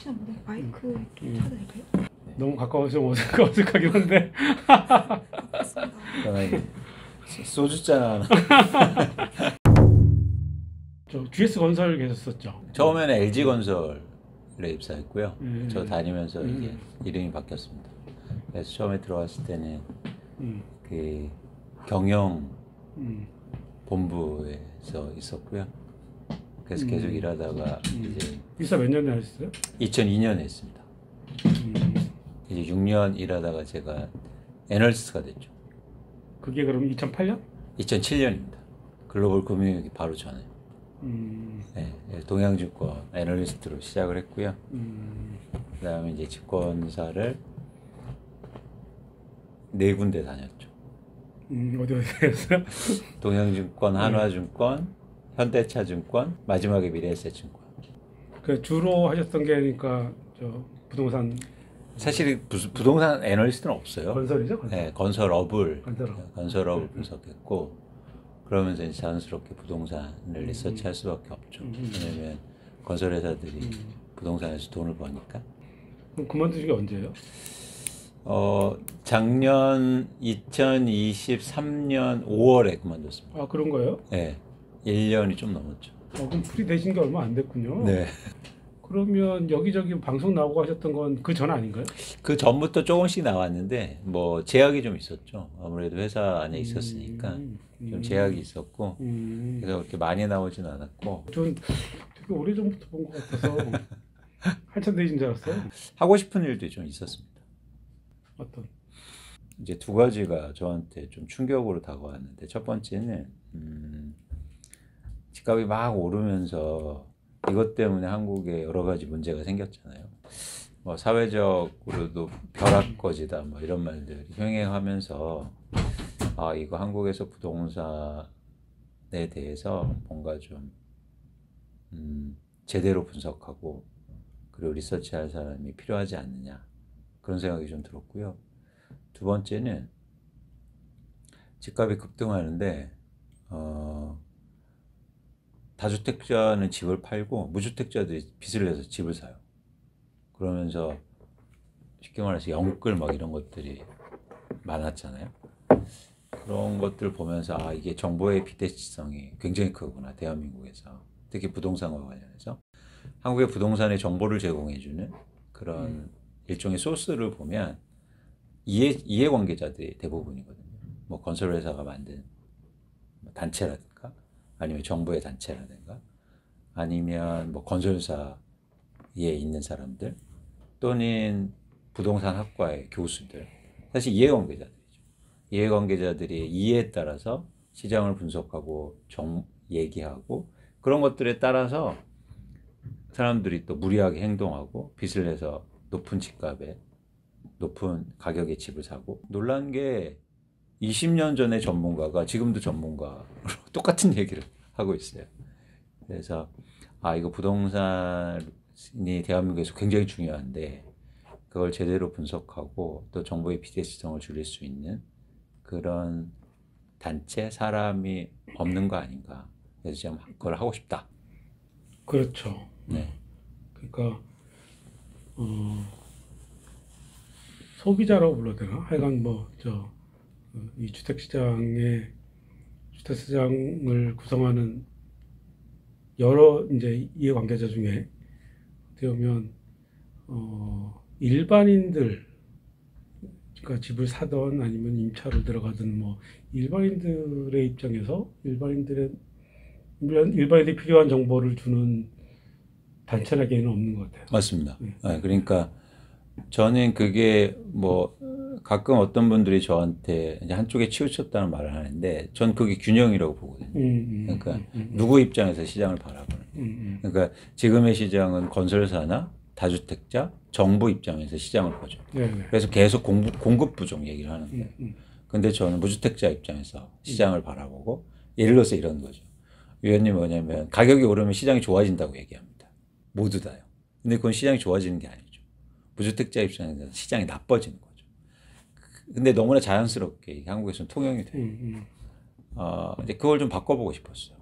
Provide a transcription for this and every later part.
혹시 마이크 켜도 될까요? 너무 가까워서 좀 어색하긴 한데. 반갑습니다. 소주잔 하나. 저 GS 건설 계셨었죠? 처음에는 LG건설에 입사했고요. 음. 저 다니면서 이제 이름이 바뀌었습니다. 그래서 처음에 들어왔을 때는 그 경영 본부에서 있었고요. 그래서 계속 일하다가 이제 입사 몇 년에 하셨어요? 2002년에 했습니다. 이제 6년 일하다가 제가 애널리스트가 됐죠. 그게 그럼 2008년? 2007년입니다. 글로벌 금융위기 바로 전에. 네, 동양증권 애널리스트로 시작을 했고요. 그다음에 이제 증권사를 4군데 다녔죠. 어디 다녔어요? 동양증권, 한화증권, 현대차증권, 마지막에 미래에셋증권. 그 주로 하셨던 게 그러니까 저 부동산 사실 부동산 애널리스트는 없어요. 건설이죠? 건설. 네, 건설업을 건설업. 분석했고, 그러면서 이제 자연스럽게 부동산을 리서치할 수밖에 없죠. 왜냐면 건설회사들이 부동산에서 돈을 버니까. 그럼 그만두신 게 언제예요? 작년 2023년 5월에 그만뒀습니다. 아 그런 거예요? 네, 1년이 좀 넘었죠. 그럼 풀이 되신 게 얼마 안 됐군요. 네. 그러면 여기저기 방송 나오고 하셨던 건 그 전 아닌가요? 그 전부터 조금씩 나왔는데 뭐 제약이 좀 있었죠. 아무래도 회사 안에 있었으니까 좀 제약이 있었고 그래서 그렇게 많이 나오진 않았고. 전 되게 오래전부터 본 것 같아서 한참 되신 줄 알았어요. 하고 싶은 일도 좀 있었습니다. 어떤? 이제 두 가지가 저한테 좀 충격으로 다가왔는데, 첫 번째는 집값이 막 오르면서 이것 때문에 한국에 여러 가지 문제가 생겼잖아요. 뭐 사회적으로도 벼락거지다 뭐 이런 말들이 횡행하면서 아 이거 한국에서 부동산에 대해서 뭔가 좀 제대로 분석하고 그리고 리서치할 사람이 필요하지 않느냐, 그런 생각이 좀 들었고요. 두 번째는 집값이 급등하는데 다주택자는 집을 팔고 무주택자들이 빚을 내서 집을 사요. 그러면서 쉽게 말해서 영끌 막 이런 것들이 많았잖아요. 그런 것들 보면서 아 이게 정보의 비대칭성이 굉장히 크구나, 대한민국에서. 특히 부동산과 관련해서 한국의 부동산의 정보를 제공해주는 그런 일종의 소스를 보면 이해관계자들이 대부분이거든요. 뭐 건설회사가 만든 단체라든가 아니면 정부의 단체라든가 아니면 뭐 건설사에 있는 사람들 또는 부동산 학과의 교수들, 사실 이해관계자들이죠. 이해관계자들이 이해에 따라서 시장을 분석하고 얘기하고 그런 것들에 따라서 사람들이 또 무리하게 행동하고 빚을 내서 높은 집값에 높은 가격의 집을 사고. 놀란 게 20년 전에 전문가가 지금도 전문가로 똑같은 얘기를 하고 있어요. 그래서 아 이거 부동산이 대한민국에서 굉장히 중요한데 그걸 제대로 분석하고 또 정보의 비대칭성을 줄일 수 있는 그런 단체, 사람이 없는 거 아닌가. 그래서 지금 그걸 하고 싶다. 그렇죠. 네. 그러니까 소비자라고 불러야 되나? 하여간 뭐 이 주택시장을 구성하는 여러 이제 이해관계자 중에 어떻게 보면 일반인들, 그러니까 집을 사던 아니면 임차로 들어가든 뭐 일반인들의 입장에서 일반인들이 필요한 정보를 주는 단체라기에는 없는 것 같아요. 맞습니다. 그러니까 저는 그게 뭐 가끔 어떤 분들이 저한테 이제 한쪽에 치우쳤다는 말을 하는데 전 그게 균형이라고 보거든요. 그러니까 누구 입장에서 시장을 바라보는. 그러니까 지금의 시장은 건설사나 다주택자, 정부 입장에서 시장을 보죠. 그래서 계속 공급 부족 얘기를 하는 거예요. 근데 저는 무주택자 입장에서 시장을 바라보고, 예를 들어서 이런 거죠. 위원님 뭐냐면 가격이 오르면 시장이 좋아진다고 얘기합니다. 모두 다요. 근데 그건 시장이 좋아지는 게 아니죠. 무주택자 입장에서 시장이 나빠지는 거죠. 근데 너무나 자연스럽게 한국에서는 통용이 돼요. 이제 그걸 좀 바꿔보고 싶었어요.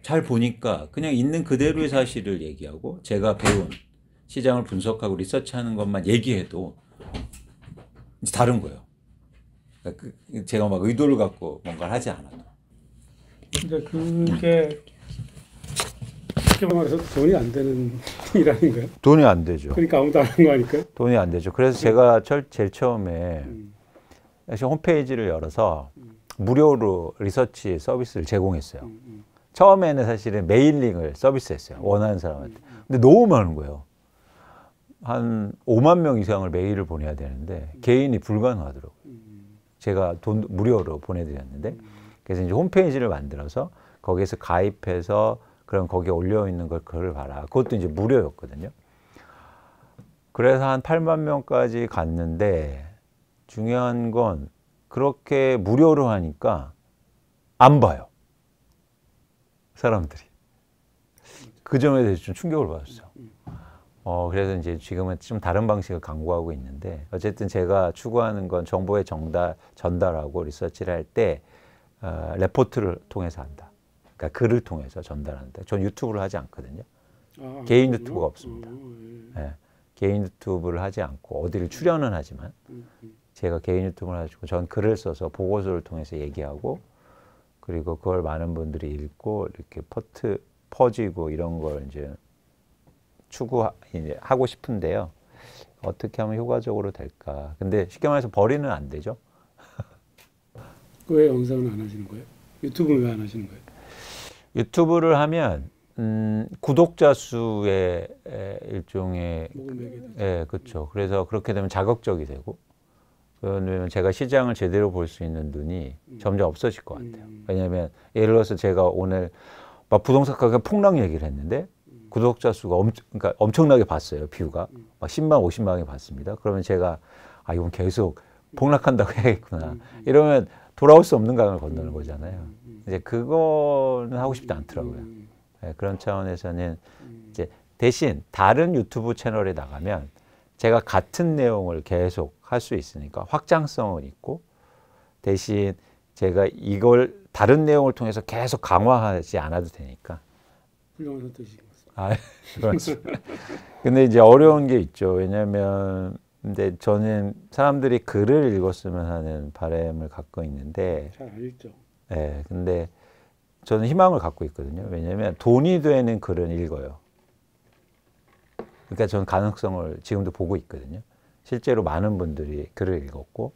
잘 보니까 그냥 있는 그대로의 사실을 얘기하고 제가 배운 시장을 분석하고 리서치하는 것만 얘기해도 이제 다른 거예요. 그러니까 제가 막 의도를 갖고 뭔가를 하지 않아도. 근데 그게 쉽게 말해서 돈이 안 되는 일아닌가요? 돈이 안 되죠. 그러니까 아무도 안 하는 거 아닐까요? 돈이 안 되죠. 그래서 제가 제일 처음에 사실 홈페이지를 열어서 무료로 리서치 서비스를 제공했어요. 처음에는 사실은 메일링을 서비스했어요. 원하는 사람한테. 근데 너무 많은 거예요. 한 5만 명 이상을 메일을 보내야 되는데 개인이 불가능하더라고요. 제가 돈 무료로 보내드렸는데 그래서 이제 홈페이지를 만들어서 거기에서 가입해서 그럼 거기에 올려 있는 걸 글을 봐라. 그것도 이제 무료였거든요. 그래서 한 8만 명까지 갔는데 중요한 건 그렇게 무료로 하니까 안 봐요. 사람들이. 그 점에 대해서 좀 충격을 받았어요. 그래서 이제 지금은 좀 다른 방식을 강구하고 있는데 어쨌든 제가 추구하는 건 정보의 전달하고 리서치를 할 때 레포트를 통해서 한다. 그러니까 글을 통해서 전달한다. 전 유튜브를 하지 않거든요. 개인 유튜브가 없습니다. 네. 개인 유튜브를 하지 않고 어디를 출연은 하지만 제가 개인 유튜브를 하시고 전 글을 써서 보고서를 통해서 얘기하고 그리고 그걸 많은 분들이 읽고 이렇게 퍼지고 이런 걸 이제 추구하고 싶은데요. 어떻게 하면 효과적으로 될까? 근데 쉽게 말해서 벌이는 안 되죠. 왜 영상은 안 하시는 거예요? 유튜브는 왜 안 하시는 거예요? 유튜브를 하면 구독자 수의 일종의 그렇죠. 그래서 그렇게 되면 자극적이 되고 왜냐면 제가 시장을 제대로 볼 수 있는 눈이 점점 없어질 것 같아요. 왜냐하면 예를 들어서 제가 오늘 막 부동산 가격 폭락 얘기를 했는데 구독자 수가 그러니까 엄청나게 봤어요. 뷰가 막 10만, 50만이 봤습니다. 그러면 제가 이건 계속 폭락한다고 해야겠구나. 이러면 돌아올 수 없는 강을 건너는 거잖아요. 이제 그거는 하고 싶지 않더라고요. 네, 그런 차원에서는 이제 대신 다른 유튜브 채널에 나가면 제가 같은 내용을 계속 할 수 있으니까 확장성은 있고 대신 제가 이걸 다른 내용을 통해서 계속 강화하지 않아도 되니까. 훌륭한 선택이신 것 같습니다. 근데 이제 어려운 게 있죠. 왜냐하면 근데 저는 사람들이 글을 읽었으면 하는 바람을 갖고 있는데 잘 안 읽죠. 네, 근데 저는 희망을 갖고 있거든요. 왜냐하면 돈이 되는 글은 읽어요. 그러니까 저는 가능성을 지금도 보고 있거든요. 실제로 많은 분들이 글을 읽었고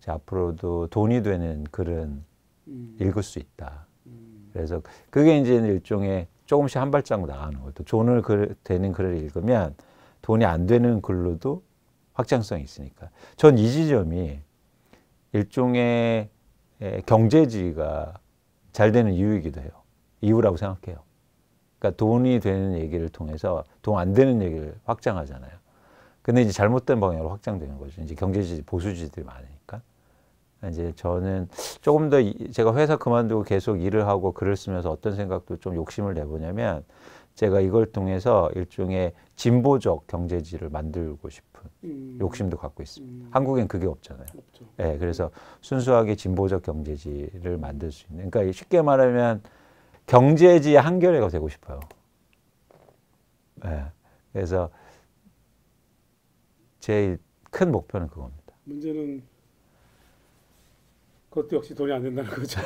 앞으로도 돈이 되는 글은 읽을 수 있다. 그래서 그게 이제 일종의 조금씩 한 발자국 나가는 거죠. 돈을 되는 글을 읽으면 돈이 안 되는 글로도 확장성이 있으니까. 전 이 지점이 일종의 경제지가 잘 되는 이유이기도 해요. 이유라고 생각해요. 그러니까 돈이 되는 얘기를 통해서 돈 안 되는 얘기를 확장하잖아요. 근데 이제 잘못된 방향으로 확장되는 거죠. 이제 경제지, 보수지들이 많으니까. 이제 저는 조금 더 제가 회사 그만두고 계속 일을 하고 글을 쓰면서 어떤 생각도 좀 욕심을 내보냐면 제가 이걸 통해서 일종의 진보적 경제지를 만들고 싶은 욕심도 갖고 있습니다. 한국엔 그게 없잖아요. 없죠. 네, 그래서 순수하게 진보적 경제지를 만들 수 있는. 그러니까 쉽게 말하면 경제지의 한겨레가 되고 싶어요. 네, 그래서 제일 큰 목표는 그겁니다. 문제는 그것도 역시 돈이 안 된다는 거죠.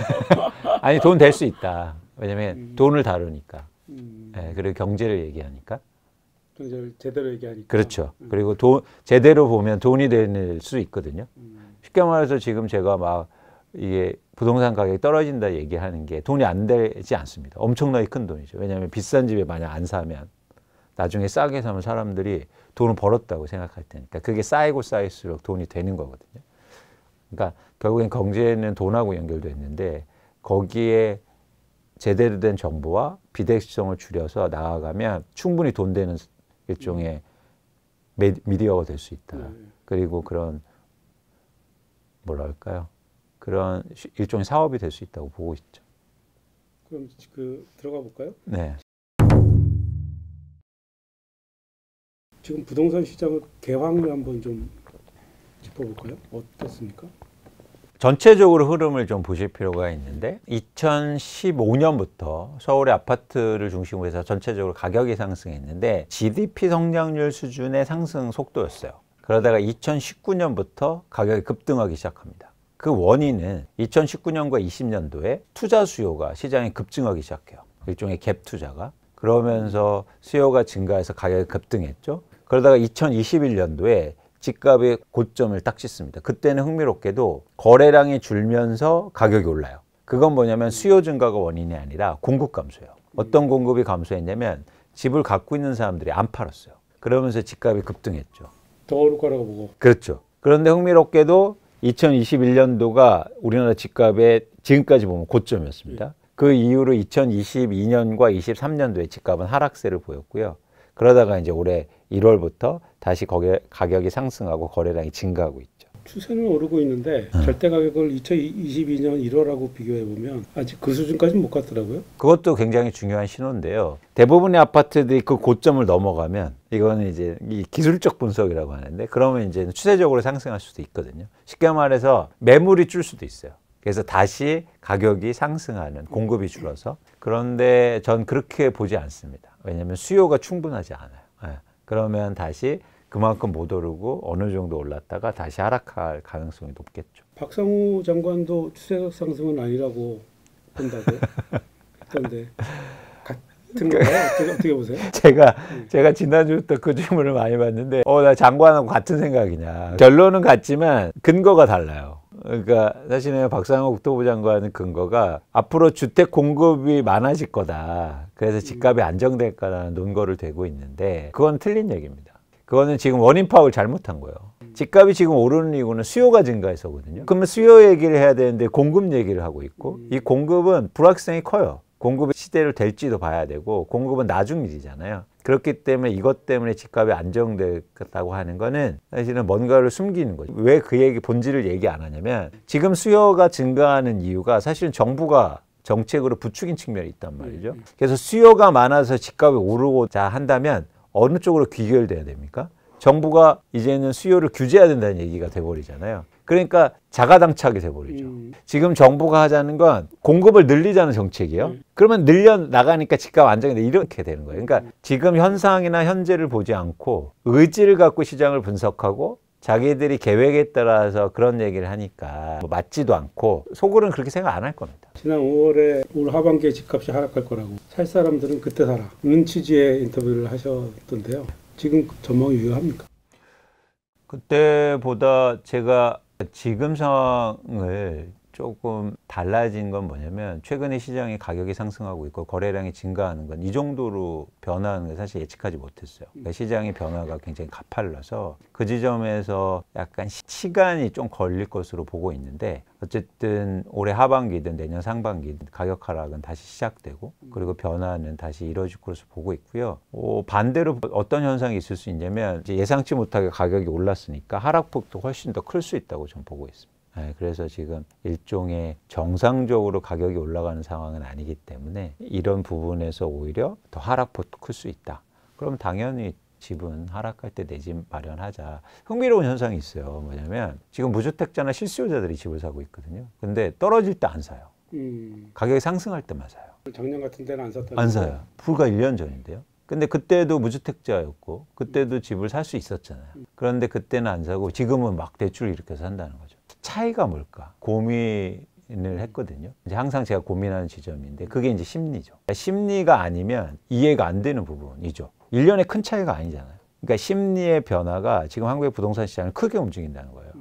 아니 돈 될 수 있다. 왜냐면 돈을 다루니까. 네, 그리고 경제를 얘기하니까. 경제를 제대로 얘기하니까. 그렇죠. 그리고 제대로 보면 돈이 될 수 있거든요. 쉽게 말해서 지금 제가 막 이게 부동산 가격이 떨어진다 얘기하는 게 돈이 안 되지 않습니다. 엄청나게 큰 돈이죠. 왜냐하면 비싼 집에 만약 안 사면 나중에 싸게 사면 사람들이 돈을 벌었다고 생각할 테니까 그게 쌓이고 쌓일수록 돈이 되는 거거든요. 그러니까 결국엔 경제는 돈하고 연결되어 있는데 거기에 제대로 된 정보와 비대칭성을 줄여서 나아가면 충분히 돈 되는 일종의 미디어가 될 수 있다. 그리고 그런 뭐랄까요? 그런 일종의 사업이 될 수 있다고 보고 있죠. 그럼 들어가 볼까요? 네. 지금 부동산 시장의 개황을 한번 좀 짚어볼까요? 어떻습니까? 전체적으로 흐름을 좀 보실 필요가 있는데 2015년부터 서울의 아파트를 중심으로 해서 전체적으로 가격이 상승했는데 GDP 성장률 수준의 상승 속도였어요. 그러다가 2019년부터 가격이 급등하기 시작합니다. 그 원인은 2019년과 20년도에 투자 수요가 시장에 급증하기 시작해요. 일종의 갭 투자가. 그러면서 수요가 증가해서 가격이 급등했죠. 그러다가 2021년도에 집값의 고점을 딱 찍습니다. 그때는 흥미롭게도 거래량이 줄면서 가격이 올라요. 그건 뭐냐면 수요 증가가 원인이 아니라 공급 감소예요. 어떤 공급이 감소했냐면 집을 갖고 있는 사람들이 안 팔았어요. 그러면서 집값이 급등했죠. 더 오를 거라고 보고. 그렇죠. 그런데 흥미롭게도 2021년도가 우리나라 집값의 지금까지 보면 고점이었습니다. 그 이후로 2022년과 23년도에 집값은 하락세를 보였고요. 그러다가 이제 올해 1월부터 다시 가격이 상승하고 거래량이 증가하고 있죠. 추세는 오르고 있는데 절대 가격을 2022년 1월하고 비교해 보면 아직 그 수준까지는 못 갔더라고요. 그것도 굉장히 중요한 신호인데요. 대부분의 아파트들이 그 고점을 넘어가면 이거는 이제 이 기술적 분석이라고 하는데 그러면 이제 추세적으로 상승할 수도 있거든요. 쉽게 말해서 매물이 줄 수도 있어요. 그래서 다시 가격이 상승하는 공급이 줄어서. 그런데 전 그렇게 보지 않습니다. 왜냐하면 수요가 충분하지 않아요. 그러면 다시 그만큼 못 오르고 어느 정도 올랐다가 다시 하락할 가능성이 높겠죠. 박상우 장관도 추세적 상승은 아니라고 본다고 했던데 같은 건가요? 어떻게 보세요? 제가 지난주부터 그 질문을 많이 받는데 나 장관하고 같은 생각이냐. 결론은 같지만 근거가 달라요. 그러니까 사실은 박상우 국토부 장관의 근거가 앞으로 주택 공급이 많아질 거다. 그래서 집값이 안정될 거라는 논거를 대고 있는데 그건 틀린 얘기입니다. 그거는 지금 원인 파악을 잘못한 거예요. 집값이 지금 오르는 이유는 수요가 증가해서거든요. 그러면 수요 얘기를 해야 되는데 공급 얘기를 하고 있고 이 공급은 불확실성이 커요. 공급이 시대를 될지도 봐야 되고 공급은 나중 일이잖아요. 그렇기 때문에 이것 때문에 집값이 안정되겠다고 하는 거는 사실은 뭔가를 숨기는 거죠. 왜 그 얘기 본질을 얘기 안 하냐면 지금 수요가 증가하는 이유가 사실은 정부가 정책으로 부추긴 측면이 있단 말이죠. 그래서 수요가 많아서 집값이 오르고자 한다면 어느 쪽으로 귀결돼야 됩니까? 정부가 이제는 수요를 규제해야 된다는 얘기가 돼버리잖아요. 그러니까 자가당착이 돼버리죠. 지금 정부가 하자는 건 공급을 늘리자는 정책이에요. 그러면 늘려 나가니까 집값 안정이 이렇게 되는 거예요. 그러니까 지금 현상이나 현재를 보지 않고 의지를 갖고 시장을 분석하고 자기들이 계획에 따라서 그런 얘기를 하니까 맞지도 않고 속으로는 그렇게 생각 안 할 겁니다. 지난 5월에 올 하반기에 집값이 하락할 거라고 살 사람들은 그때 사라는 취지의 인터뷰를 하셨던데요. 지금 전망이 유효합니까? 그때보다 제가 지금 상황을 조금 달라진 건 뭐냐면 최근에 시장의 가격이 상승하고 있고 거래량이 증가하는 건 이 정도로 변화하는 게 사실 예측하지 못했어요. 그러니까 시장의 변화가 굉장히 가팔라서 그 지점에서 약간 시간이 좀 걸릴 것으로 보고 있는데 어쨌든 올해 하반기든 내년 상반기든 가격 하락은 다시 시작되고 그리고 변화는 다시 이루어질 것으로 보고 있고요. 반대로 어떤 현상이 있을 수 있냐면 이제 예상치 못하게 가격이 올랐으니까 하락폭도 훨씬 더 클 수 있다고 저는 보고 있습니다. 그래서 지금 일종의 정상적으로 가격이 올라가는 상황은 아니기 때문에 이런 부분에서 오히려 더 하락폭도 클 수 있다. 그럼 당연히 집은 하락할 때 내 집 마련하자. 흥미로운 현상이 있어요. 뭐냐면 지금 무주택자나 실수요자들이 집을 사고 있거든요. 근데 떨어질 때 안 사요. 가격이 상승할 때만 사요. 작년 같은 때는 안 샀다는 안 사요. 불과 1년 전인데요. 근데 그때도 무주택자였고 그때도 집을 살 수 있었잖아요. 그런데 그때는 안 사고 지금은 막 대출 일으켜서 산다는 거죠. 차이가 뭘까? 고민을 했거든요. 이제 항상 제가 고민하는 지점인데 그게 이제 심리죠. 심리가 아니면 이해가 안 되는 부분이죠. 1년에 큰 차이가 아니잖아요. 그러니까 심리의 변화가 지금 한국의 부동산 시장을 크게 움직인다는 거예요.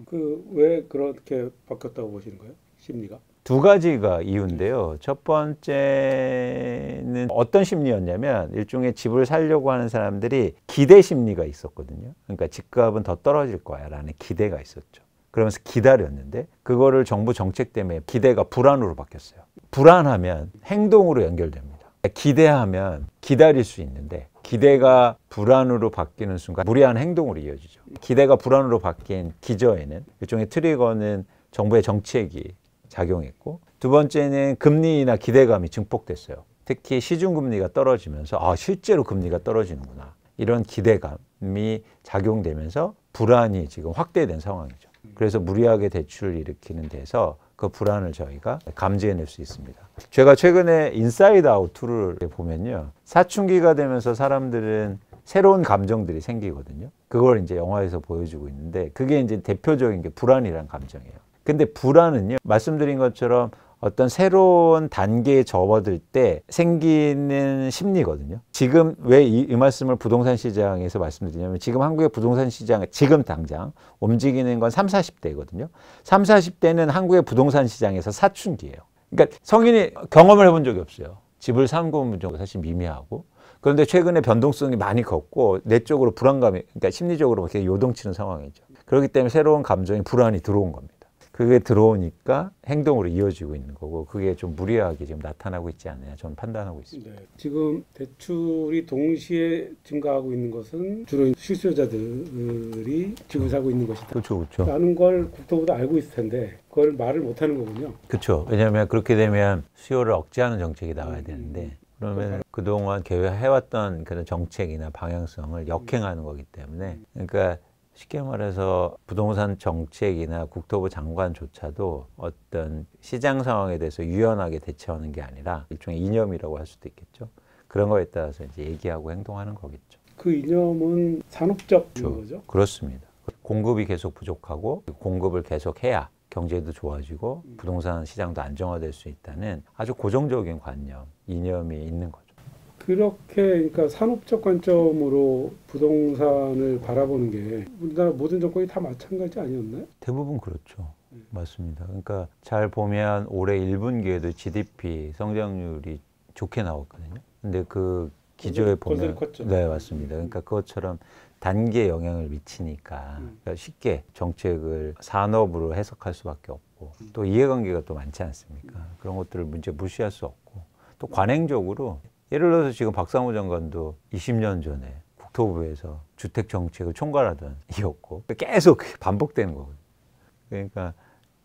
왜 그렇게 바뀌었다고 보시는 거예요? 심리가? 두 가지가 이유인데요. 첫 번째는 어떤 심리였냐면 일종의 집을 사려고 하는 사람들이 기대 심리가 있었거든요. 그러니까 집값은 더 떨어질 거야 라는 기대가 있었죠. 그러면서 기다렸는데 그거를 정부 정책 때문에 기대가 불안으로 바뀌었어요. 불안하면 행동으로 연결됩니다. 기대하면 기다릴 수 있는데 기대가 불안으로 바뀌는 순간 무리한 행동으로 이어지죠. 기대가 불안으로 바뀐 기저에는 일종의 트리거는 정부의 정책이 작용했고 두 번째는 금리나 기대감이 증폭됐어요. 특히 시중금리가 떨어지면서 실제로 금리가 떨어지는구나. 이런 기대감이 작용되면서 불안이 지금 확대된 상황이죠. 그래서 무리하게 대출을 일으키는 데서 그 불안을 저희가 감지해낼 수 있습니다. 제가 최근에 인사이드 아웃 2를 보면요. 사춘기가 되면서 사람들은 새로운 감정들이 생기거든요. 그걸 이제 영화에서 보여주고 있는데 그게 이제 대표적인 게 불안이라는 감정이에요. 근데 불안은요, 말씀드린 것처럼 어떤 새로운 단계에 접어들 때 생기는 심리거든요. 지금 왜 이 말씀을 부동산 시장에서 말씀드리냐면 지금 한국의 부동산 시장 지금 당장 움직이는 건 30, 40대거든요. 30, 40대는 한국의 부동산 시장에서 사춘기예요. 그러니까 성인이 경험을 해본 적이 없어요. 집을 사는 건 사실 미미하고. 그런데 최근에 변동성이 많이 컸고 내적으로 불안감이, 그러니까 심리적으로 이렇게 요동치는 상황이죠. 그렇기 때문에 새로운 감정이 불안이 들어온 겁니다. 그게 들어오니까 행동으로 이어지고 있는 거고 그게 좀 무리하게 지금 나타나고 있지 않느냐 저는 판단하고 있습니다. 네. 지금 대출이 동시에 증가하고 있는 것은 주로 실수요자들이 집을 사고 있는 것이다. 그렇죠, 그렇죠. 라는 걸 국토부도 알고 있을 텐데 그걸 말을 못하는 거군요. 그렇죠. 왜냐하면 그렇게 되면 수요를 억제하는 정책이 나와야 되는데 그러면 그동안 계획해왔던 그런 정책이나 방향성을 역행하는 거기 때문에 그러니까 쉽게 말해서 부동산 정책이나 국토부 장관조차도 어떤 시장 상황에 대해서 유연하게 대처하는 게 아니라 일종의 이념이라고 할 수도 있겠죠. 그런 거에 따라서 이제 얘기하고 행동하는 거겠죠. 그 이념은 산업적 그렇죠. 거죠? 그렇습니다. 공급이 계속 부족하고 공급을 계속 해야 경제도 좋아지고 부동산 시장도 안정화될 수 있다는 아주 고정적인 관념, 이념이 있는 거죠. 그렇게 그러니까 산업적 관점으로 부동산을 바라보는 게 우리나라 모든 정권이 다 마찬가지 아니었나요? 대부분 그렇죠. 맞습니다. 그러니까 잘 보면 올해 1분기에도 GDP 성장률이 좋게 나왔거든요. 근데 그 기조에 보면 컸죠. 네, 맞습니다. 그러니까 그것처럼 단기에 영향을 미치니까 그러니까 쉽게 정책을 산업으로 해석할 수밖에 없고 또 이해관계가 또 많지 않습니까? 그런 것들을 문제 무시할 수 없고 또 관행적으로 예를 들어서 지금 박상호 장관도 20년 전에 국토부에서 주택 정책을 총괄하던 이었고 계속 반복되는 거거든요. 그러니까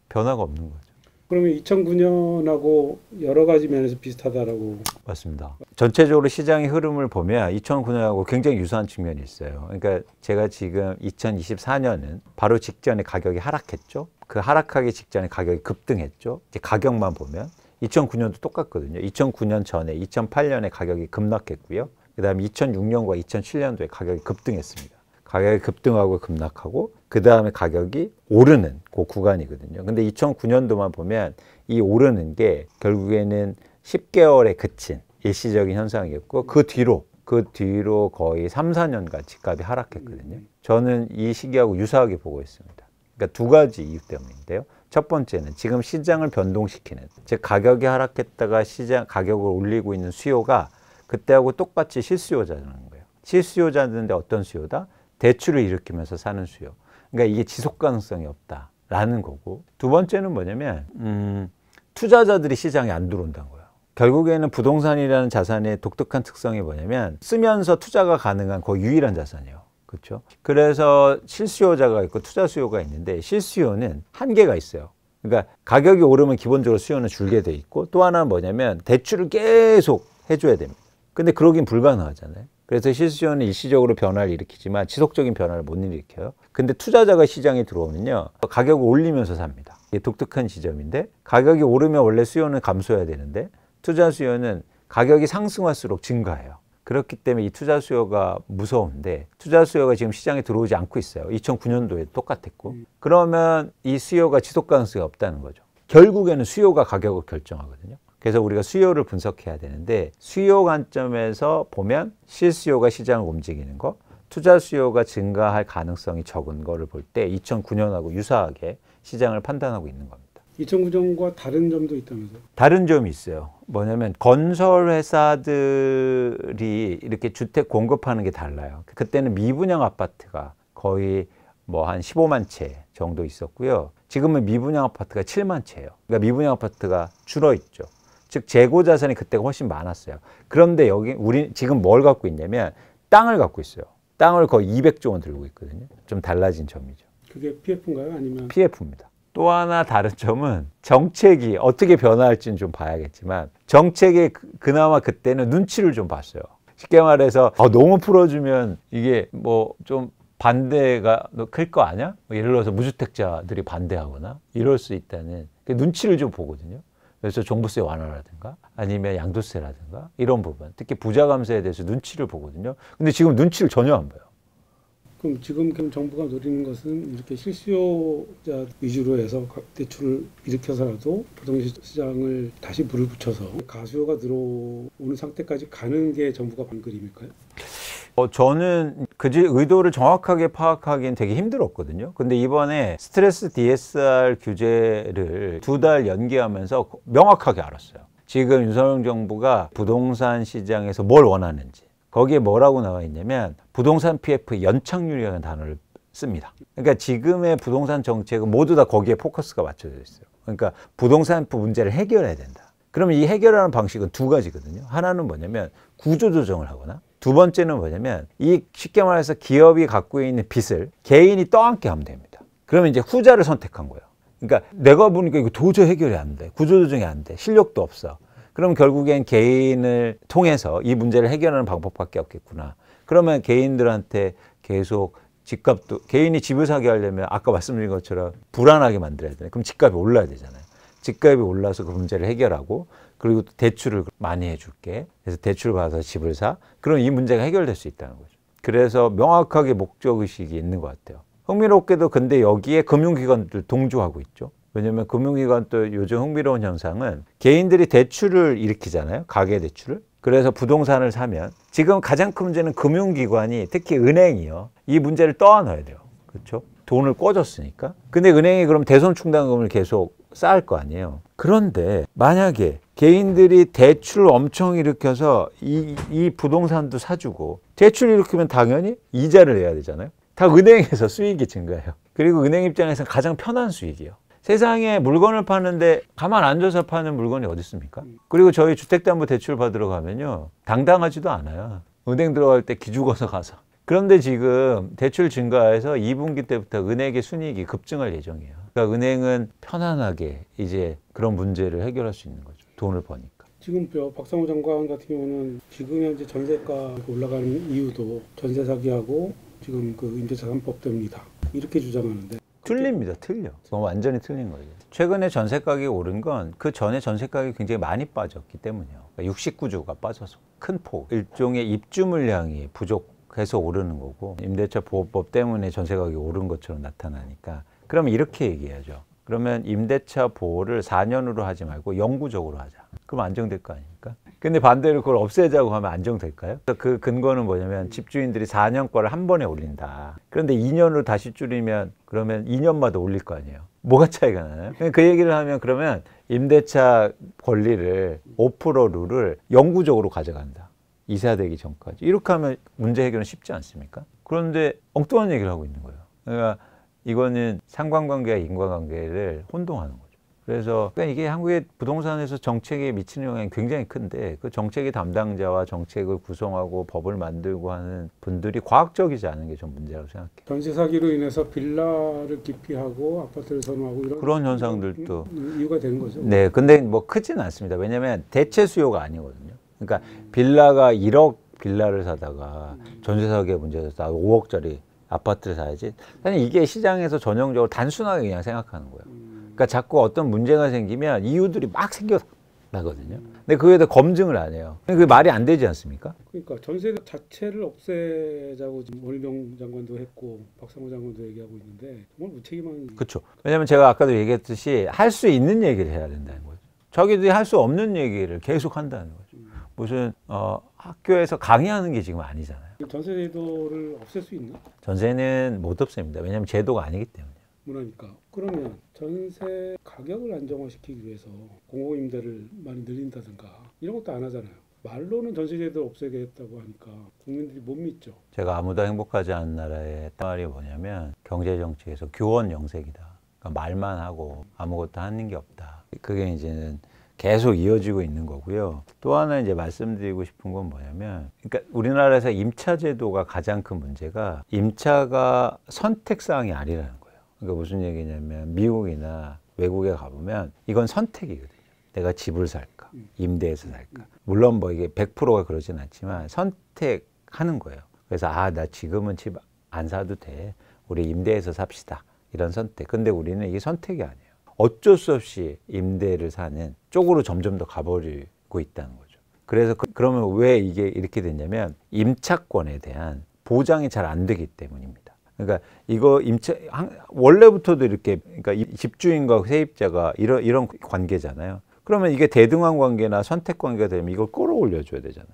변화가 없는 거죠. 그러면 2009년하고 여러 가지 면에서 비슷하다라고. 맞습니다. 전체적으로 시장의 흐름을 보면 2009년하고 굉장히 유사한 측면이 있어요. 그러니까 제가 지금 2024년은 바로 직전에 가격이 하락했죠. 그 하락하기 직전에 가격이 급등했죠. 이제 가격만 보면 2009년도 똑같거든요. 2009년 전에 2008년에 가격이 급락했고요. 그 다음에 2006년과 2007년도에 가격이 급등했습니다. 가격이 급등하고 급락하고 그 다음에 가격이 오르는 그 구간이거든요. 근데 2009년도만 보면 이 오르는 게 결국에는 10개월에 그친 일시적인 현상이었고 그 뒤로 거의 3, 4년간 집값이 하락했거든요. 저는 이 시기하고 유사하게 보고 있습니다. 그러니까 두 가지 이유 때문인데요. 첫 번째는 지금 시장을 변동시키는, 즉 가격이 하락했다가 시장 가격을 올리고 있는 수요가 그때하고 똑같이 실수요자라는 거예요. 실수요자인데 어떤 수요다? 대출을 일으키면서 사는 수요. 그러니까 이게 지속 가능성이 없다라는 거고, 두 번째는 뭐냐면 투자자들이 시장에 안 들어온다는 거예요. 결국에는 부동산이라는 자산의 독특한 특성이 뭐냐면 쓰면서 투자가 가능한 거의 유일한 자산이에요. 그렇죠? 그래서 실수요자가 있고 투자 수요가 있는데 실수요는 한계가 있어요. 그러니까 가격이 오르면 기본적으로 수요는 줄게 돼 있고 또 하나는 뭐냐면 대출을 계속 해줘야 됩니다. 근데 그러긴 불가능하잖아요. 그래서 실수요는 일시적으로 변화를 일으키지만 지속적인 변화를 못 일으켜요. 근데 투자자가 시장에 들어오면요, 가격을 올리면서 삽니다. 이게 독특한 지점인데 가격이 오르면 원래 수요는 감소해야 되는데 투자 수요는 가격이 상승할수록 증가해요. 그렇기 때문에 이 투자 수요가 무서운데 투자 수요가 지금 시장에 들어오지 않고 있어요. 2009년도에 똑같았고. 그러면 이 수요가 지속 가능성이 없다는 거죠. 결국에는 수요가 가격을 결정하거든요. 그래서 우리가 수요를 분석해야 되는데 수요 관점에서 보면 실수요가 시장을 움직이는 거, 투자 수요가 증가할 가능성이 적은 거를 볼 때 2009년하고 유사하게 시장을 판단하고 있는 겁니다. 2009년과 다른 점도 있다면서요? 다른 점이 있어요. 뭐냐면 건설 회사들이 이렇게 주택 공급하는 게 달라요. 그때는 미분양 아파트가 거의 뭐 한 15만 채 정도 있었고요. 지금은 미분양 아파트가 7만 채예요. 그러니까 미분양 아파트가 줄어 있죠. 즉 재고 자산이 그때가 훨씬 많았어요. 그런데 여기 우리 지금 뭘 갖고 있냐면 땅을 갖고 있어요. 땅을 거의 200조 원 들고 있거든요. 좀 달라진 점이죠. 그게 PF인가요? 아니면? PF입니다. 또 하나 다른 점은 정책이 어떻게 변화할지는 좀 봐야겠지만 정책이 그나마 그때는 눈치를 좀 봤어요. 쉽게 말해서 너무 풀어주면 이게 뭐 좀 반대가 너 클 거 아냐? 뭐 예를 들어서 무주택자들이 반대하거나 이럴 수 있다는 눈치를 좀 보거든요. 그래서 종부세 완화라든가 아니면 양도세라든가 이런 부분, 특히 부자 감세에 대해서 눈치를 보거든요. 근데 지금 눈치를 전혀 안 봐요. 그럼 지금 정부가 노리는 것은 이렇게 실수요자 위주로 해서 대출을 일으켜서라도 부동산 시장을 다시 불을 붙여서 가수요가 들어오는 상태까지 가는 게 정부가 본 그림일까요? 저는 그 의도를 정확하게 파악하기엔 되게 힘들었거든요. 근데 이번에 스트레스 DSR 규제를 2달 연기하면서 명확하게 알았어요. 지금 윤석열 정부가 부동산 시장에서 뭘 원하는지. 거기에 뭐라고 나와 있냐면 부동산 PF 연착률이라는 단어를 씁니다. 그러니까 지금의 부동산 정책은 모두 다 거기에 포커스가 맞춰져 있어요. 그러니까 부동산 문제를 해결해야 된다. 그러면 이 해결하는 방식은 2가지거든요. 하나는 뭐냐면 구조조정을 하거나, 두 번째는 뭐냐면 이 쉽게 말해서 기업이 갖고 있는 빚을 개인이 떠안게 하면 됩니다. 그러면 이제 후자를 선택한 거예요. 그러니까 내가 보니까 이거 도저히 해결이 안 돼. 구조조정이 안 돼. 실력도 없어. 그럼 결국엔 개인을 통해서 이 문제를 해결하는 방법밖에 없겠구나. 그러면 개인들한테 계속 집값도, 개인이 집을 사게 하려면 아까 말씀드린 것처럼 불안하게 만들어야 되잖아요. 그럼 집값이 올라야 되잖아요. 집값이 올라서 그 문제를 해결하고, 그리고 대출을 많이 해줄게. 그래서 대출을 받아서 집을 사. 그럼 이 문제가 해결될 수 있다는 거죠. 그래서 명확하게 목적의식이 있는 것 같아요. 흥미롭게도 근데 여기에 금융기관도 동조하고 있죠. 왜냐하면 금융기관도 요즘 흥미로운 현상은 개인들이 대출을 일으키잖아요. 가계대출을. 그래서 부동산을 사면 지금 가장 큰 문제는 금융기관이, 특히 은행이요. 이 문제를 떠안아야 돼요. 그렇죠? 돈을 꿔줬으니까. 근데 은행이 그럼 대손충당금을 계속 쌓을 거 아니에요. 그런데 만약에 개인들이 대출을 엄청 일으켜서 이 부동산도 사주고, 대출 일으키면 당연히 이자를 내야 되잖아요. 다 은행에서 수익이 증가해요. 그리고 은행 입장에서는 가장 편한 수익이에요. 세상에 물건을 파는데 가만 앉아서 파는 물건이 어디 있습니까? 그리고 저희 주택담보대출 받으러 가면요, 당당하지도 않아요. 은행 들어갈 때 기죽어서 가서. 그런데 지금 대출 증가해서 2분기 때부터 은행의 순이익이 급증할 예정이에요. 그러니까 은행은 편안하게 이제 그런 문제를 해결할 수 있는 거죠. 돈을 버니까. 지금 박상호 장관 같은 경우는 지금 현재 전세가 올라가는 이유도 전세 사기하고 지금 그 임대차 3법 때문이다, 이렇게 주장하는데 틀립니다. 틀려. 완전히 틀린 거죠. 최근에 전세 가격이 오른 건 그 전에 전세 가격이 굉장히 많이 빠졌기 때문이에요. 그러니까 69조가 빠져서 큰 폭, 일종의 입주 물량이 부족해서 오르는 거고, 임대차 보호법 때문에 전세 가격이 오른 것처럼 나타나니까, 그러면 이렇게 얘기하죠. 그러면 임대차 보호를 4년으로 하지 말고 영구적으로 하자. 그럼 안정될 거 아닙니까? 근데 반대로 그걸 없애자고 하면 안정될까요? 그 근거는 뭐냐면 집주인들이 4년 거를 한 번에 올린다. 그런데 2년으로 다시 줄이면 그러면 2년마다 올릴 거 아니에요. 뭐가 차이가 나나요? 그 얘기를 하면 그러면 임대차 권리를 5% 룰을 영구적으로 가져간다. 이사되기 전까지. 이렇게 하면 문제 해결은 쉽지 않습니까? 그런데 엉뚱한 얘기를 하고 있는 거예요. 그러니까 이거는 상관관계와 인과관계를 혼동하는 거죠. 그래서 이게 한국의 부동산에서 정책에 미치는 영향이 굉장히 큰데, 그 정책의 담당자와 정책을 구성하고 법을 만들고 하는 분들이 과학적이지 않은 게 좀 문제라고 생각해요. 전세 사기로 인해서 빌라를 기피하고 아파트를 선호하고 이런 그런 현상들도 이유가 되는 거죠. 네, 근데 뭐 크지는 않습니다. 왜냐하면 대체 수요가 아니거든요. 그러니까 빌라가 1억 빌라를 사다가 전세 사기의 문제에서 5억짜리 아파트를 사야지. 사실 이게 시장에서 전형적으로 단순하게 그냥 생각하는 거예요. 그러니까 자꾸 어떤 문제가 생기면 이유들이 막 생겨나거든요. 근데 그에 대해 검증을 안 해요. 그게 말이 안 되지 않습니까? 그러니까 전세 자체를 없애자고 지금 원희룡 장관도 했고 박상호 장관도 얘기하고 있는데 정말 무책임한. 그렇죠. 왜냐하면 제가 아까도 얘기했듯이 할 수 있는 얘기를 해야 된다는 거죠. 자기들이 할 수 없는 얘기를 계속 한다는 거죠. 무슨 학교에서 강의하는 게 지금 아니잖아요. 전세 제도를 없앨 수 있나? 전세는 못 없앱니다. 왜냐하면 제도가 아니기 때문에. 문화니까. 그러면 전세 가격을 안정화시키기 위해서 공공임대를 많이 늘린다든가 이런 것도 안 하잖아요. 말로는 전세 제도를 없애겠다고 하니까 국민들이 못 믿죠. 제가 아무도 행복하지 않은 나라의 말이 뭐냐면 경제정책에서 교원 영색이다. 그러니까 말만 하고 아무것도 하는 게 없다. 그게 이제는 계속 이어지고 있는 거고요. 또 하나 이제 말씀드리고 싶은 건 뭐냐면, 그러니까 우리나라에서 임차 제도가 가장 큰 문제가 임차가 선택사항이 아니라는 거예요. 그러니까 무슨 얘기냐면 미국이나 외국에 가보면 이건 선택이거든요. 내가 집을 살까, 임대해서 살까. 물론 뭐 이게 100%가 그러진 않지만 선택하는 거예요. 그래서 나 지금은 집 안 사도 돼. 우리 임대해서 삽시다. 이런 선택. 근데 우리는 이게 선택이 아니에요. 어쩔 수 없이 임대를 사는 쪽으로 점점 더 가버리고 있다는 거죠. 그래서 그러면 왜 이게 이렇게 됐냐면 임차권에 대한 보장이 잘 안 되기 때문입니다. 그러니까 이거 원래부터도 이렇게, 그러니까 집주인과 세입자가 이런 관계잖아요. 그러면 이게 대등한 관계나 선택 관계가 되면 이걸 끌어올려 줘야 되잖아요.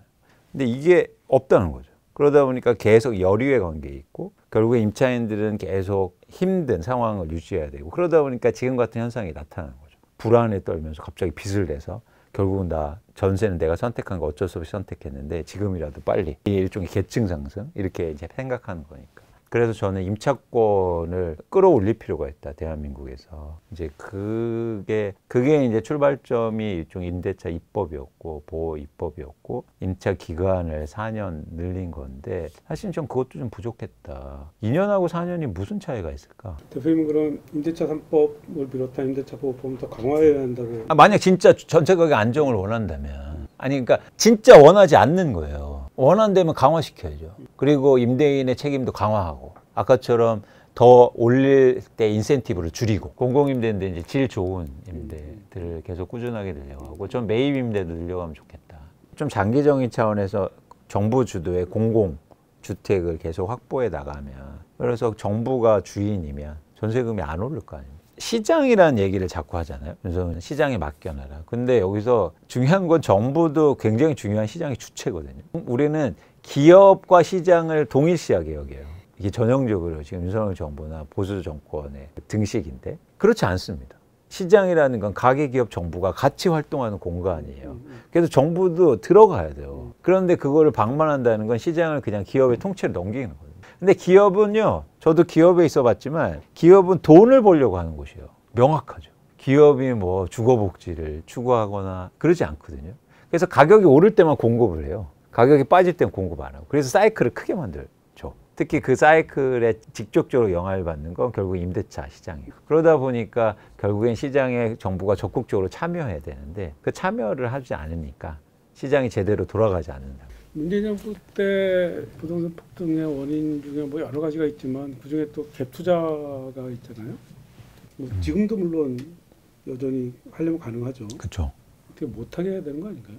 근데 이게 없다는 거죠. 그러다 보니까 계속 열의의 관계에 있고 결국에 임차인들은 계속 힘든 상황을 유지해야 되고 그러다 보니까 지금 같은 현상이 나타나는 거죠. 불안에 떨면서 갑자기 빚을 내서 결국은 나 전세는 내가 선택한 거 어쩔 수 없이 선택했는데 지금이라도 빨리 일종의 계층 상승 이렇게 이제 생각하는 거니까. 그래서 저는 임차권을 끌어올릴 필요가 있다, 대한민국에서. 이제 그게 이제 출발점이 일종의 임대차 입법이었고, 보호 입법이었고, 임차 기간을 4년 늘린 건데, 사실 좀 그것도 좀 부족했다. 2년하고 4년이 무슨 차이가 있을까? 대표님은 그럼 임대차 3법을 비롯한 임대차 보호법을 더 강화해야 한다고? 만약 진짜 전체 가격 안정을 원한다면, 아니, 그러니까 진짜 원하지 않는 거예요. 원한다면 강화시켜야죠. 그리고 임대인의 책임도 강화하고 아까처럼 더 올릴 때 인센티브를 줄이고 공공임대인데 이제 질 좋은 임대들을 계속 꾸준하게 늘려고 하고 좀 매입 임대도 늘려가면 좋겠다. 좀 장기적인 차원에서 정부 주도의 공공주택을 계속 확보해 나가면 그래서 정부가 주인이면 전세금이 안 오를 거 아닙니까? 시장이라는 얘기를 자꾸 하잖아요. 그래서 시장에 맡겨놔라. 근데 여기서 중요한 건 정부도 굉장히 중요한 시장의 주체거든요. 우리는 기업과 시장을 동일시하게 여겨요. 이게 전형적으로 지금 윤석열 정부나 보수 정권의 등식인데 그렇지 않습니다. 시장이라는 건 가계기업 정부가 같이 활동하는 공간이에요. 그래서 정부도 들어가야 돼요. 그런데 그거를 방만한다는 건 시장을 그냥 기업의 통째로 넘기는 거예요. 근데 기업은요, 저도 기업에 있어 봤지만 기업은 돈을 벌려고 하는 곳이에요. 명확하죠. 기업이 뭐 주거복지를 추구하거나 그러지 않거든요. 그래서 가격이 오를 때만 공급을 해요. 가격이 빠질 때는 공급 안 하고. 그래서 사이클을 크게 만들죠. 특히 그 사이클에 직접적으로 영향을 받는 건 결국 임대차 시장이에요. 그러다 보니까 결국엔 시장에 정부가 적극적으로 참여해야 되는데 그 참여를 하지 않으니까 시장이 제대로 돌아가지 않는다. 문재인 정부 때 부동산 폭등의 원인 중에 뭐 여러 가지가 있지만 그 중에 또 갭 투자가 있잖아요. 뭐 지금도 물론 여전히 하려면 가능하죠. 그렇죠. 어떻게 못하게 해야 되는 거 아닌가요?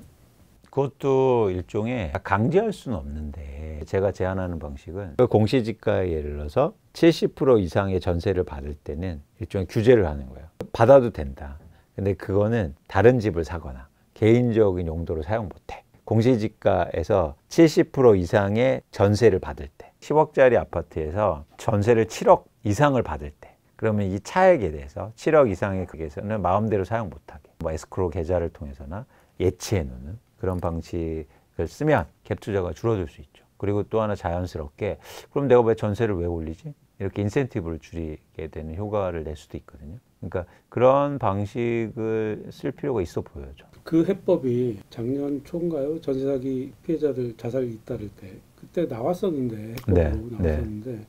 그것도 일종의 강제할 수는 없는데 제가 제안하는 방식은 공시지가에 예를 들어서 70% 이상의 전세를 받을 때는 일종의 규제를 하는 거예요. 받아도 된다. 근데 그거는 다른 집을 사거나 개인적인 용도로 사용 못해. 공시지가에서 70% 이상의 전세를 받을 때 10억짜리 아파트에서 전세를 7억 이상을 받을 때 그러면 이 차액에 대해서 7억 이상의 극에서는 마음대로 사용 못하게 뭐 에스크로 계좌를 통해서나 예치해 놓는 그런 방식을 쓰면 갭 투자가 줄어들 수 있죠. 그리고 또 하나 자연스럽게 그럼 내가 왜 전세를 왜 올리지? 이렇게 인센티브를 줄이게 되는 효과를 낼 수도 있거든요. 그러니까 그런 방식을 쓸 필요가 있어 보여요. 그 해법이 작년 초인가요? 전세 사기 피해자들 자살 잇따를 때 그때 나왔었는데 해법으로 나왔었는데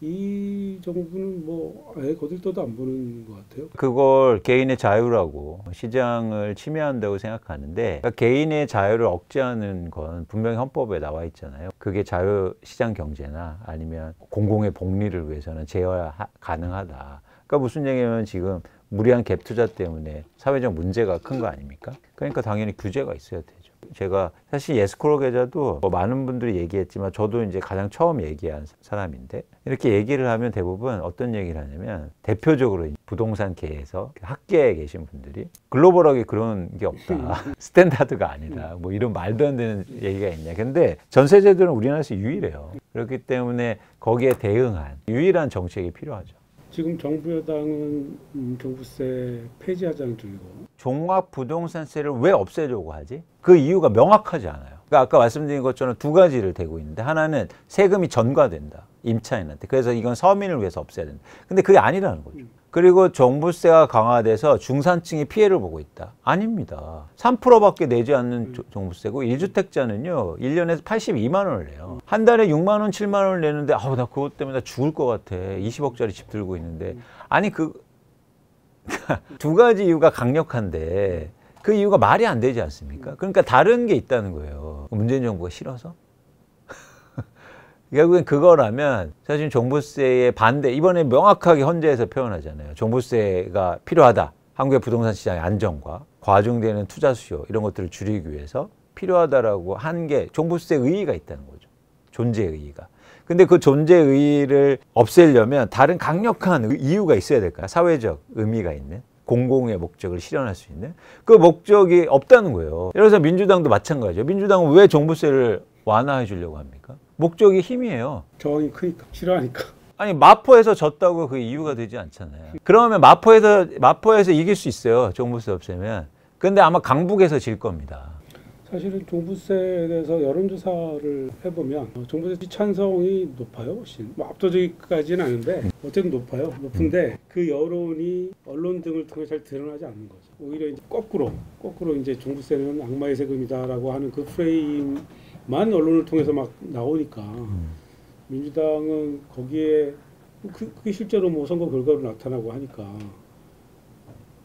이 정부는 뭐 아예 거들떠도 안 보는 것 같아요. 그걸 개인의 자유라고 시장을 침해한다고 생각하는데 그러니까 개인의 자유를 억제하는 건 분명히 헌법에 나와 있잖아요. 그게 자유시장 경제나 아니면 공공의 복리를 위해서는 제어가 가능하다. 그러니까 무슨 얘기냐면 지금 무리한 갭 투자 때문에 사회적 문제가 큰 거 아닙니까? 그러니까 당연히 규제가 있어야 되죠. 제가 사실 예스크로 계좌도 뭐 많은 분들이 얘기했지만 저도 이제 가장 처음 얘기한 사람인데 이렇게 얘기를 하면 대부분 어떤 얘기를 하냐면 대표적으로 부동산계에서 학계에 계신 분들이 글로벌하게 그런 게 없다. 스탠다드가 아니다. 뭐 이런 말도 안 되는 얘기가 있냐. 근데 전세제도는 우리나라에서 유일해요. 그렇기 때문에 거기에 대응한 유일한 정책이 필요하죠. 지금 정부 여당은 종부세 폐지하자는 쪽이고 종합부동산세를 왜 없애려고 하지? 그 이유가 명확하지 않아요. 그러니까 아까 말씀드린 것처럼 두 가지를 대고 있는데 하나는 세금이 전가된다. 임차인한테. 그래서 이건 서민을 위해서 없애야 된다. 근데 그게 아니라는 거죠. 그리고 종부세가 강화돼서 중산층이 피해를 보고 있다. 아닙니다. 3%밖에 내지 않는 종부세고 1주택자는요. 1년에 82만 원을 내요. 한 달에 6만 원, 7만 원을 내는데 아우 나 그것 때문에 나 죽을 것 같아. 20억짜리 집 들고 있는데. 아니 두 가지 이유가 강력한데 그 이유가 말이 안 되지 않습니까? 그러니까 다른 게 있다는 거예요. 문재인 정부가 싫어서? 결국엔 그거라면 사실 종부세의 반대, 이번에 명확하게 헌재에서 표현하잖아요. 종부세가 필요하다. 한국의 부동산 시장의 안정과 과중되는 투자 수요 이런 것들을 줄이기 위해서 필요하다라고 한 게 종부세 의의가 있다는 거죠. 존재 의의가. 근데 그 존재 의의를 없애려면 다른 강력한 이유가 있어야 될까요? 사회적 의미가 있는. 공공의 목적을 실현할 수 있는 그 목적이 없다는 거예요. 그래서 민주당도 마찬가지죠. 민주당은 왜 종부세를 완화해 주려고 합니까? 목적이 힘이에요. 저항이 크니까, 싫어하니까. 아니 마포에서 졌다고 그 이유가 되지 않잖아요. 그러면 마포에서 이길 수 있어요. 종부세 없애면. 근데 아마 강북에서 질 겁니다. 사실은 종부세에 대해서 여론조사를 해보면 종부세 찬성이 높아요. 훨씬 압도적이까지는 않은데 어쨌든 높은데 그 여론이 언론 등을 통해 잘 드러나지 않는 거죠. 오히려 이제 거꾸로 이제 종부세는 악마의 세금이다라고 하는 그 프레임만 언론을 통해서 막 나오니까 민주당은 거기에 그게 실제로 뭐 선거 결과로 나타나고 하니까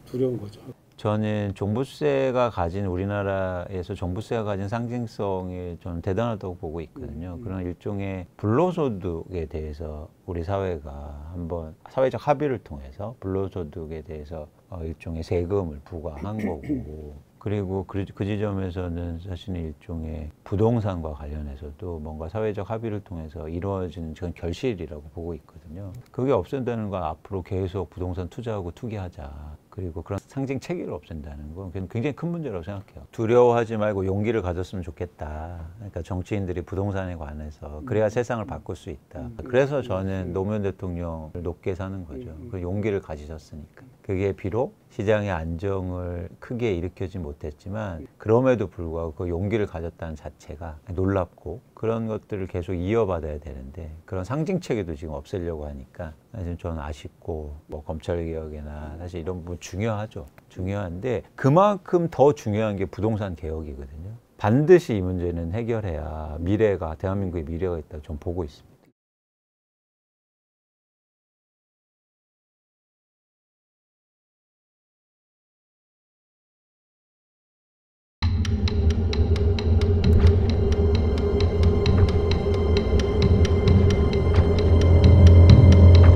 두려운 거죠. 저는 종부세가 가진 우리나라에서 종부세가 가진 상징성이 저는 대단하다고 보고 있거든요. 그런 일종의 불로소득에 대해서 우리 사회가 한번 사회적 합의를 통해서 불로소득에 대해서 일종의 세금을 부과한 거고 그리고 그 지점에서는 사실은 일종의 부동산과 관련해서도 뭔가 사회적 합의를 통해서 이루어지는 전 결실이라고 보고 있거든요. 그게 없앤다는 건 앞으로 계속 부동산 투자하고 투기하자. 그리고 그런 상징 체계를 없앤다는 건 굉장히 큰 문제라고 생각해요. 두려워하지 말고 용기를 가졌으면 좋겠다. 그러니까 정치인들이 부동산에 관해서 그래야 세상을 바꿀 수 있다. 그래서 저는 노무현 대통령을 높게 사는 거죠. 그 용기를 가지셨으니까. 그게 비록 시장의 안정을 크게 일으키지 못했지만 그럼에도 불구하고 그 용기를 가졌다는 자체가 놀랍고 그런 것들을 계속 이어받아야 되는데 그런 상징 체계도 지금 없애려고 하니까 사실 저는 아쉽고 뭐 검찰개혁이나 사실 이런 부분 중요하죠. 중요한데 그만큼 더 중요한 게 부동산 개혁이거든요. 반드시 이 문제는 해결해야 미래가 대한민국의 미래가 있다고 저는 보고 있습니다.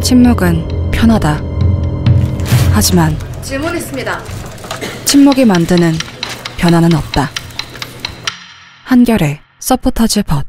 침묵은 편하다. 하지만 질문했습니다. 침묵이 만드는 변화는 없다. 한결의 서포터즈 벗